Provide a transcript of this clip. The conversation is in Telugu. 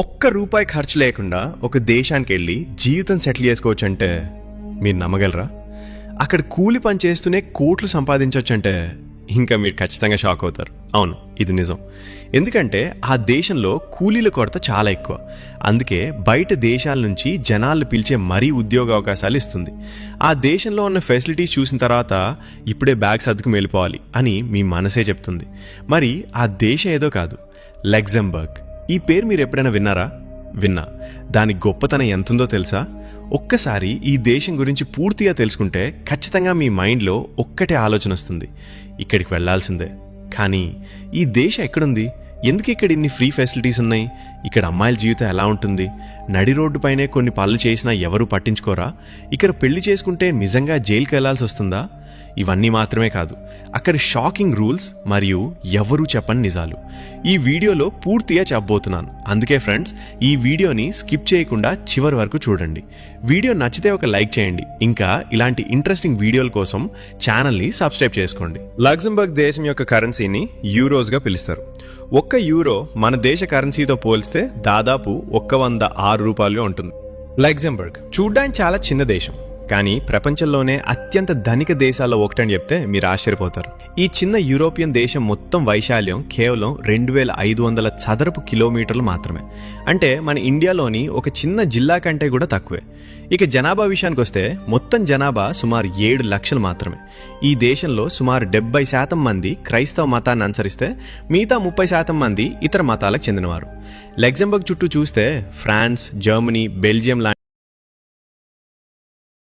ఒక్క రూపాయి ఖర్చు లేకుండా ఒక దేశానికి వెళ్ళి జీవితం సెటిల్ చేసుకోవచ్చు అంటే మీరు నమ్మగలరా? అక్కడ కూలి పని చేస్తూనే కోట్లు సంపాదించవచ్చు అంటే ఇంకా మీరు ఖచ్చితంగా షాక్ అవుతారు. అవును, ఇది నిజం. ఎందుకంటే ఆ దేశంలో కూలీల కొరత చాలా ఎక్కువ. అందుకే బయట దేశాల నుంచి జనాలను పిలిచే మరీ ఉద్యోగ అవకాశాలు ఇస్తుంది. ఆ దేశంలో ఉన్న ఫెసిలిటీస్ చూసిన తర్వాత ఇప్పుడే బ్యాగ్ సర్దుకు వెళ్ళిపోవాలి అని మీ మనసే చెప్తుంది. మరి ఆ దేశం ఏదో కాదు, లగ్జంబర్గ్. ఈ పేరు మీరు ఎప్పుడైనా విన్నా. దాని గొప్పతనం ఎంతుందో తెలుసా? ఒక్కసారి ఈ దేశం గురించి పూర్తిగా తెలుసుకుంటే ఖచ్చితంగా మీ మైండ్లో ఒక్కటే ఆలోచన వస్తుంది, ఇక్కడికి వెళ్లాల్సిందే. కానీ ఈ దేశం ఎక్కడుంది? ఎందుకు ఇక్కడ ఇన్ని ఫ్రీ ఫెసిలిటీస్ ఉన్నాయి? ఇక్కడ అమ్మాయిల జీవితం ఎలా ఉంటుంది? నడి రోడ్డుపైనే కొన్ని పనులు చేసినా ఎవరూ పట్టించుకోరా? ఇక్కడ పెళ్లి చేసుకుంటే నిజంగా జైలుకి వెళ్లాల్సి వస్తుందా? ఇవన్నీ మాత్రమే కాదు, అక్కడ షాకింగ్ రూల్స్ మరియు ఎవరూ చెప్పని నిజాలు ఈ వీడియోలో పూర్తిగా చెప్పబోతున్నాను. అందుకే ఫ్రెండ్స్, ఈ వీడియోని స్కిప్ చేయకుండా చివరి వరకు చూడండి. వీడియో నచ్చితే ఒక లైక్ చేయండి. ఇంకా ఇలాంటి ఇంట్రెస్టింగ్ వీడియోల కోసం ఛానల్ని సబ్స్క్రైబ్ చేసుకోండి. లగ్జంబర్గ్ దేశం యొక్క కరెన్సీని యూరోస్గా పిలుస్తారు. ఒక్క యూరో మన దేశ కరెన్సీతో పోలిస్తే దాదాపు 106 రూపాయలుగా ఉంటుంది. లగ్జంబర్గ్ చూడ్డానికి చాలా చిన్న దేశం, కానీ ప్రపంచంలోనే అత్యంత ధనిక దేశాల్లో ఒకటని చెప్తే మీరు ఆశ్చర్యపోతారు. ఈ చిన్న యూరోపియన్ దేశం మొత్తం వైశాల్యం కేవలం 2500 చదరపు కిలోమీటర్లు మాత్రమే. అంటే మన ఇండియాలోని ఒక చిన్న జిల్లా కంటే కూడా తక్కువే. ఇక జనాభా విషయానికి వస్తే మొత్తం జనాభా సుమారు 7 లక్షలు మాత్రమే. ఈ దేశంలో సుమారు 70% మంది క్రైస్తవ మతాన్ని అనుసరిస్తే మిగతా 30% మంది ఇతర మతాలకు చెందినవారు. లగ్జంబర్గ్ చుట్టూ చూస్తే ఫ్రాన్స్, జర్మనీ, బెల్జియం